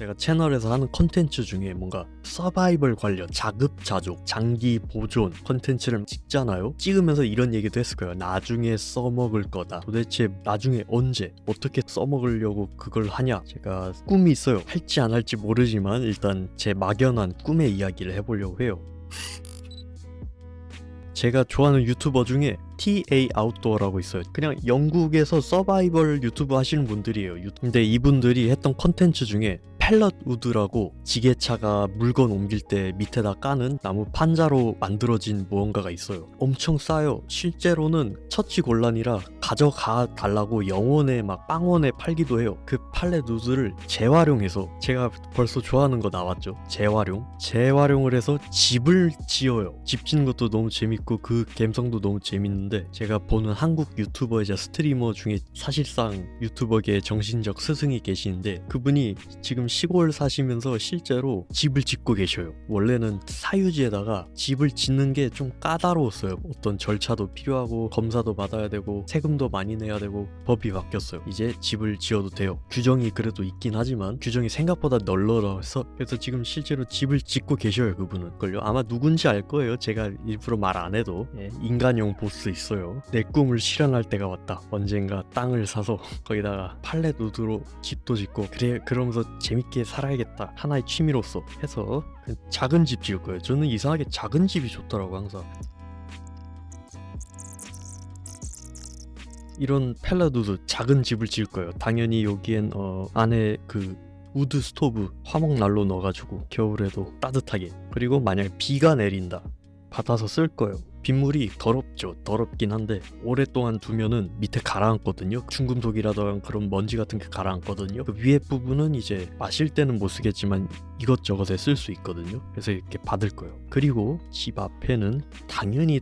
제가 채널에서 하는 컨텐츠 중에 뭔가 서바이벌 관련 자급자족 장기 보존 컨텐츠를 찍잖아요. 찍으면서 이런 얘기도 했을 거예요. 나중에 써먹을 거다. 도대체 나중에 언제 어떻게 써먹으려고 그걸 하냐. 제가 꿈이 있어요. 할지 안 할지 모르지만 일단 제 막연한 꿈의 이야기를 해보려고 해요. 제가 좋아하는 유튜버 중에 TA 아웃도어라고 있어요. 그냥 영국에서 서바이벌 유튜브 하시는 분들이에요. 근데 이분들이 했던 컨텐츠 중에 팰럿 우드라고 지게차가 물건 옮길 때 밑에다 까는 나무 판자로 만들어진 무언가가 있어요. 엄청 싸요. 실제로는 처치곤란이라 가져가 달라고 영원에 막 빵원에 팔기도 해요. 그 팔렛 우드를 재활용해서, 제가 벌써 좋아하는 거 나왔죠. 재활용을 해서 집을 지어요. 집 짓는 것도 너무 재밌고 그 감성도 너무 재밌는데, 제가 보는 한국 유튜버이자 스트리머 중에 사실상 유튜버계의 정신적 스승이 계시는데, 그분이 지금 시골 사시면서 실제로 집을 짓고 계셔요. 원래는 사유지에다가 집을 짓는 게 좀 까다로웠어요. 어떤 절차도 필요하고 검사도 받아야 되고 세금도 많이 내야 되고 법이 바뀌었어요. 이제 집을 지어도 돼요. 규정이 그래도 있긴 하지만 규정이 생각보다 널널해서, 그래서 지금 실제로 집을 짓고 계셔요. 그분은 걸요. 아마 누군지 알 거예요. 제가 일부러 말 안 해도. 인간용 보스 있어요. 내 꿈을 실현할 때가 왔다. 언젠가 땅을 사서 거기다가 팔렛 우드로 집도 짓고, 그래 그러면서 재밌게 살아야겠다. 하나의 취미로서 해서 작은 집 지을 거예요. 저는 이상하게 작은 집이 좋더라고. 항상 이런 팰렛 우드 작은 집을 지을 거예요. 당연히 여기엔 안에 그 우드 스토브 화목 난로 넣어가지고 겨울에도 따뜻하게, 그리고 만약에 비가 내린다 받아서 쓸 거예요. 빗물이 더럽죠. 더럽긴 한데 오랫동안 두면은 밑에 가라앉거든요. 중금속이라던가 그런 먼지 같은 게 가라앉거든요. 그 위에 부분은 이제 마실 때는 못 쓰겠지만 이것저것에 쓸 수 있거든요. 그래서 이렇게 받을 거예요. 그리고 집 앞에는 당연히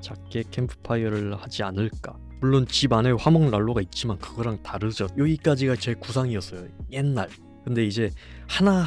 작게 캠프파이어를 하지 않을까. 물론 집 안에 화목 난로가 있지만 그거랑 다르죠. 여기까지가 제 구상이었어요. 옛날. 근데 이제 하나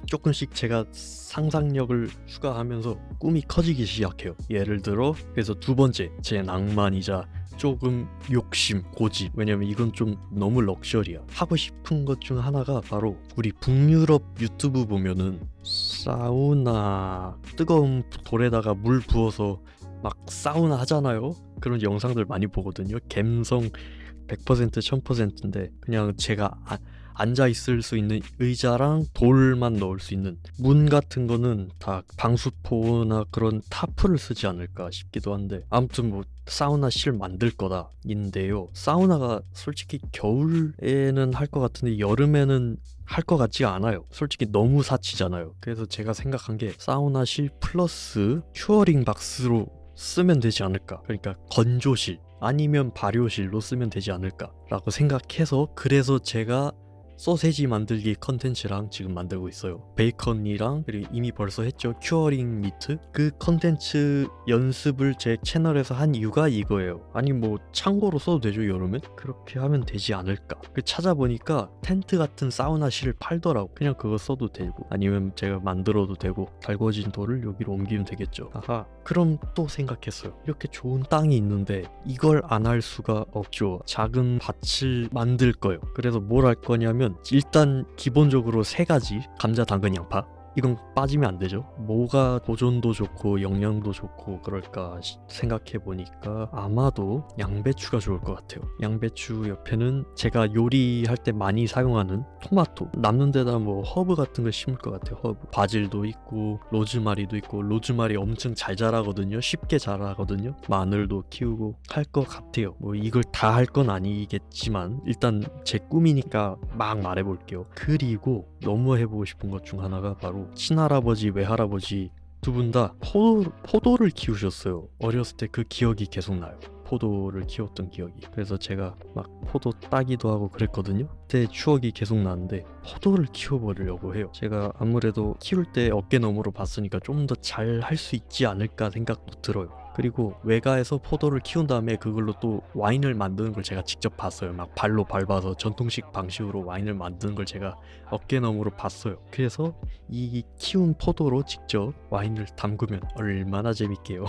조금씩 제가 상상력을 추가하면서 꿈이 커지기 시작해요. 예를 들어, 그래서 두 번째 제 낭만이자 조금 욕심, 고집, 왜냐면 이건 좀 너무 럭셔리야. 하고 싶은 것 중 하나가 바로, 우리 북유럽 유튜브 보면은 사우나, 뜨거운 돌에다가 물 부어서 막 사우나 하잖아요. 그런 영상들 많이 보거든요. 감성 100% 1000%인데 그냥 제가 앉아있을 수 있는 의자랑 돌만 넣을 수 있는 문 같은 거는 다 방수포나 그런 타프를 쓰지 않을까 싶기도 한데, 아무튼 뭐 사우나 실 만들 거다 인데요. 사우나가 솔직히 겨울에는 할 것 같은데 여름에는 할 것 같지가 않아요. 솔직히 너무 사치잖아요. 그래서 제가 생각한 게 사우나 실 플러스 큐어링 박스로 쓰면 되지 않을까. 그러니까 건조실 아니면 발효실로 쓰면 되지 않을까 라고 생각해서, 그래서 제가 소세지 만들기 컨텐츠랑 지금 만들고 있어요. 베이컨이랑, 그리고 이미 벌써 했죠, 큐어링 미트. 그 컨텐츠 연습을 제 채널에서 한 이유가 이거예요. 아니 뭐 창고로 써도 되죠. 여름엔 그렇게 하면 되지 않을까. 찾아보니까 텐트 같은 사우나실을 팔더라고. 그냥 그거 써도 되고 아니면 제가 만들어도 되고 달궈진 돌을 여기로 옮기면 되겠죠. 아하, 그럼 또 생각했어요. 이렇게 좋은 땅이 있는데 이걸 안 할 수가 없죠. 작은 밭을 만들 거예요. 그래서 뭘 할 거냐면, 일단 기본적으로 3가지, 감자, 당근, 양파, 이건 빠지면 안 되죠. 뭐가 보존도 좋고 영양도 좋고 그럴까 생각해보니까 아마도 양배추가 좋을 것 같아요. 양배추 옆에는 제가 요리할 때 많이 사용하는 토마토, 남는 데다 뭐 허브 같은 거 심을 것 같아요. 허브, 바질도 있고 로즈마리도 있고, 로즈마리 엄청 잘 자라거든요. 쉽게 자라거든요. 마늘도 키우고 할 것 같아요. 뭐 이걸 다 할 건 아니겠지만 일단 제 꿈이니까 막 말해볼게요. 그리고 너무 해보고 싶은 것 중 하나가 바로, 친할아버지, 외할아버지 두 분 다 포도를 키우셨어요. 어렸을 때 그 기억이 계속 나요. 포도를 키웠던 기억이. 그래서 제가 막 포도 따기도 하고 그랬거든요. 그때 추억이 계속 나는데 포도를 키워보려고 해요. 제가 아무래도 키울 때 어깨너머로 봤으니까 좀 더 잘 할 수 있지 않을까 생각도 들어요. 그리고 외가에서 포도를 키운 다음에 그걸로 또 와인을 만드는 걸 제가 직접 봤어요. 막 발로 밟아서 전통식 방식으로 와인을 만드는 걸 제가 어깨너머로 봤어요. 그래서 이 키운 포도로 직접 와인을 담그면 얼마나 재밌게요.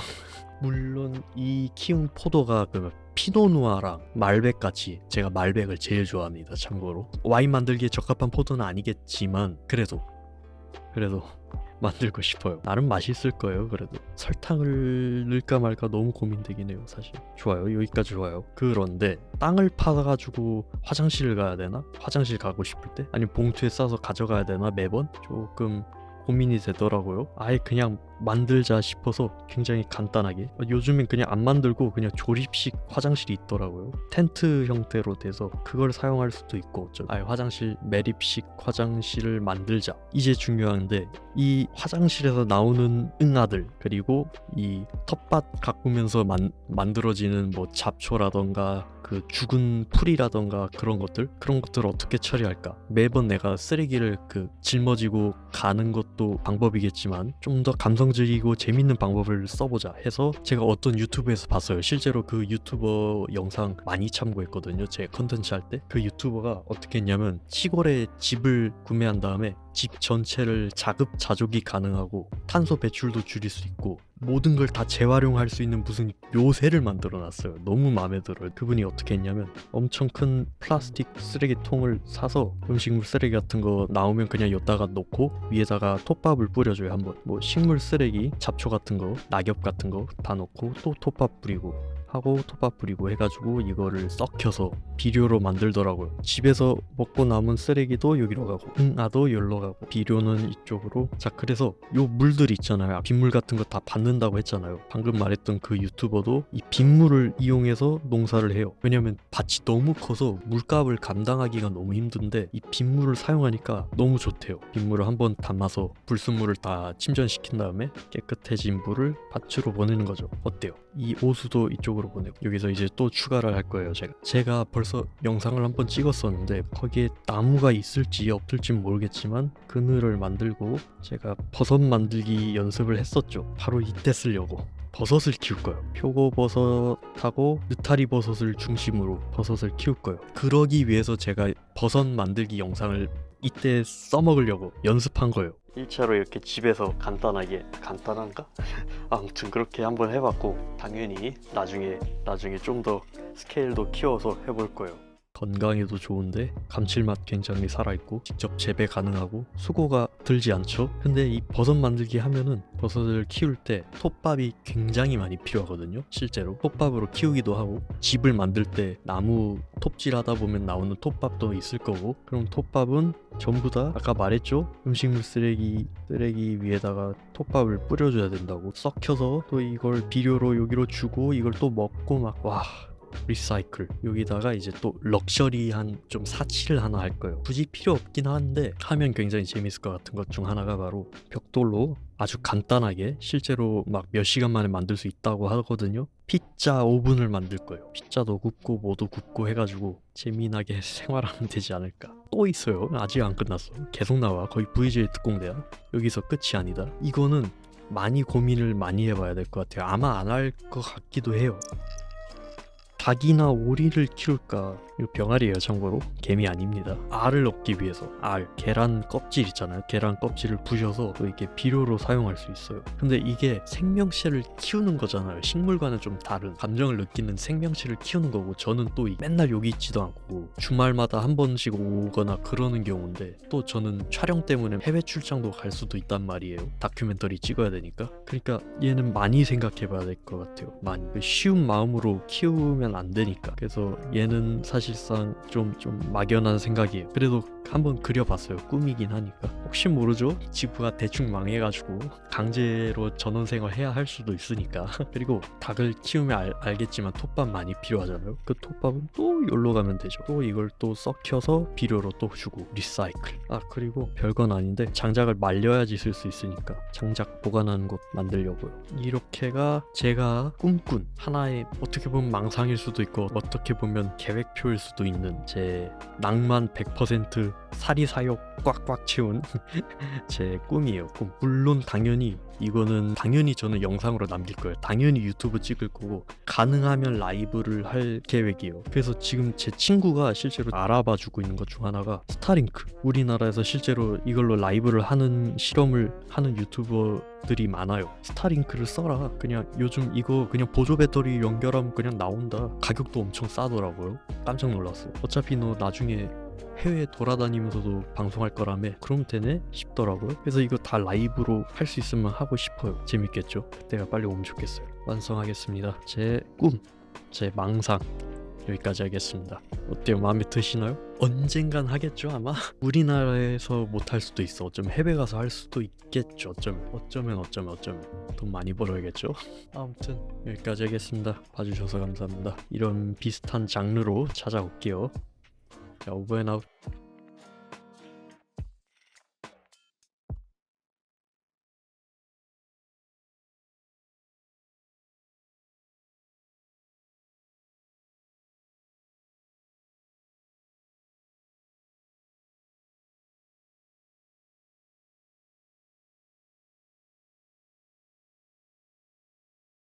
물론 이 키운 포도가 그 피노누아랑 말백 같이, 제가 말백을 제일 좋아합니다. 참고로 와인 만들기에 적합한 포도는 아니겠지만 그래도 만들고 싶어요. 나름 맛있을 거예요. 그래도 설탕을 넣을까 말까 너무 고민되긴 해요. 사실 좋아요. 여기까지 좋아요. 그런데 땅을 파가지고 화장실을 가야 되나? 화장실 가고 싶을 때? 아니면 봉투에 싸서 가져가야 되나? 매번? 조금 고민이 되더라고요. 아예 그냥 만들자 싶어서 굉장히 간단하게, 요즘엔 그냥 안 만들고 그냥 조립식 화장실이 있더라고요. 텐트 형태로 돼서 그걸 사용할 수도 있고 아예 화장실, 매립식 화장실을 만들자. 이제 중요한데, 이 화장실에서 나오는 응아들, 그리고 이 텃밭 가꾸면서 만들어지는 뭐 잡초라던가 그 죽은 풀이라던가 그런 것들을 어떻게 처리할까? 매번 내가 쓰레기를 짊어지고 가는 것도 방법이겠지만 좀 더 감성적이고 재밌는 방법을 써보자 해서 제가 어떤 유튜브에서 봤어요. 실제로 그 유튜버 영상 많이 참고했거든요. 제 컨텐츠 할 때. 그 유튜버가 어떻게 했냐면 시골에 집을 구매한 다음에 집 전체를 자급자족이 가능하고 탄소 배출도 줄일 수 있고 모든 걸 다 재활용할 수 있는 무슨 요새를 만들어 놨어요. 너무 마음에 들어요. 그분이 어떻게 했냐면 엄청 큰 플라스틱 쓰레기통을 사서 음식물 쓰레기 같은 거 나오면 그냥 여기다가 놓고 위에다가 톱밥을 뿌려줘요. 한번 뭐 식물 쓰레기, 잡초 같은 거, 낙엽 같은 거 다 넣고 또 톱밥 뿌리고 하고 톱밥 뿌리고 해가지고 이거를 썩혀서 비료로 만들더라고요. 집에서 먹고 남은 쓰레기도 여기로 가고 응아도 여기로 가고 비료는 이쪽으로. 자, 그래서 요 물들 있잖아요. 빗물 같은 거 다 받는다고 했잖아요. 방금 말했던 그 유튜버도 이 빗물을 이용해서 농사를 해요. 왜냐면 밭이 너무 커서 물값을 감당하기가 너무 힘든데 이 빗물을 사용하니까 너무 좋대요. 빗물을 한번 담아서 불순물을 다 침전시킨 다음에 깨끗해진 물을 밭으로 보내는 거죠. 어때요? 이 오수도 이쪽으로 보내고 여기서 이제 또 추가를 할 거예요. 제가 벌써 영상을 한번 찍었었는데 거기에 나무가 있을지 없을지 모르겠지만 그늘을 만들고 제가 버섯 만들기 연습을 했었죠. 바로 이때 쓰려고. 버섯을 키울 거예요. 표고버섯하고 느타리 버섯을 중심으로 버섯을 키울 거예요. 그러기 위해서 제가 버섯 만들기 영상을 이때 써먹으려고 연습한 거예요. 1차로 이렇게 집에서 간단한가? 아무튼 그렇게 한번 해봤고 당연히 나중에 좀 더 스케일도 키워서 해볼 거예요. 건강에도 좋은데 감칠맛 굉장히 살아있고 직접 재배 가능하고 수고가 들지 않죠. 근데 이 버섯 만들기 하면은 버섯을 키울 때 톱밥이 굉장히 많이 필요하거든요. 실제로 톱밥으로 키우기도 하고 집을 만들 때 나무 톱질 하다 보면 나오는 톱밥도 있을 거고, 그럼 톱밥은 전부 다 아까 말했죠. 음식물 쓰레기 위에다가 톱밥을 뿌려줘야 된다고. 썩혀서 또 이걸 비료로 여기로 주고 이걸 또 먹고 막 와. 리사이클. 여기다가 이제 또 럭셔리한 좀 사치를 하나 할 거예요. 굳이 필요 없긴 한데 하면 굉장히 재밌을 것 같은 것 중 하나가 바로 벽돌로 아주 간단하게 실제로 막 몇 시간 만에 만들 수 있다고 하거든요. 피자 오븐을 만들 거예요. 피자도 굽고 뭐도 굽고 해가지고 재미나게 생활하면 되지 않을까. 또 있어요. 아직 안 끝났어. 계속 나와. 거의 VJ 특공대야. 여기서 끝이 아니다. 이거는 많이 고민을 많이 해봐야 될 것 같아요. 아마 안 할 것 같기도 해요. 닭이나 오리를 키울까? 이거 병아리예요. 참고로 개미 아닙니다. 알을 얻기 위해서 계란 껍질 있잖아요. 계란 껍질을 부셔서 또 이렇게 비료로 사용할 수 있어요. 근데 이게 생명체를 키우는 거잖아요. 식물과는 좀 다른 감정을 느끼는 생명체를 키우는 거고, 저는 또 맨날 여기 있지도 않고 주말마다 한 번씩 오거나 그러는 경우인데, 또 저는 촬영 때문에 해외 출장도 갈 수도 있단 말이에요. 다큐멘터리 찍어야 되니까. 그러니까 얘는 많이 생각해 봐야 될 것 같아요. 많이. 쉬운 마음으로 키우면 안 되니까. 그래서 얘는 사실상 좀 막연한 생각이에요. 그래도 한번 그려봤어요. 꿈이긴 하니까. 혹시 모르죠? 지구가 대충 망해가지고 강제로 전원생활 해야 할 수도 있으니까. 그리고 닭을 키우면 알겠지만 톱밥 많이 필요하잖아요. 그 톱밥은 또 여기로 가면 되죠. 또 이걸 또 썩혀서 비료로 또 주고 리사이클. 그리고 별건 아닌데 장작을 말려야지 쓸 수 있으니까 장작 보관하는 곳 만들려고요. 이렇게가 제가 꿈꾼 하나의, 어떻게 보면 망상일 수도 있고 어떻게 보면 계획표일 수도 있는 제 낭만 100% 사리사욕 꽉꽉 채운 제 꿈이에요. 꿈. 물론 당연히 이거는 당연히 저는 영상으로 남길 거예요. 당연히 유튜브 찍을 거고 가능하면 라이브를 할 계획이에요. 그래서 지금 제 친구가 실제로 알아봐 주고 있는 것 중 하나가 스타링크. 우리나라에서 실제로 이걸로 라이브를 하는 실험을 하는 유튜버들이 많아요. 스타링크를 써라. 그냥 요즘 이거 그냥 보조 배터리 연결하면 그냥 나온다. 가격도 엄청 싸더라고요. 깜짝 놀랐어요. 어차피 너 나중에 해외 돌아다니면서도 방송할 거라며 그럼 되네 싶더라고요. 그래서 이거 다 라이브로 할 수 있으면 하고 싶어요. 재밌겠죠? 그때가 빨리 오면 좋겠어요. 완성하겠습니다. 제 꿈, 제 망상 여기까지 하겠습니다. 어때요? 마음에 드시나요? 언젠간 하겠죠 아마? 우리나라에서 못 할 수도 있어. 어쩌면 해외 가서 할 수도 있겠죠. 어쩌면 돈 많이 벌어야겠죠. 아무튼 여기까지 하겠습니다. 봐주셔서 감사합니다. 이런 비슷한 장르로 찾아올게요. 자, 오버 앤 아웃.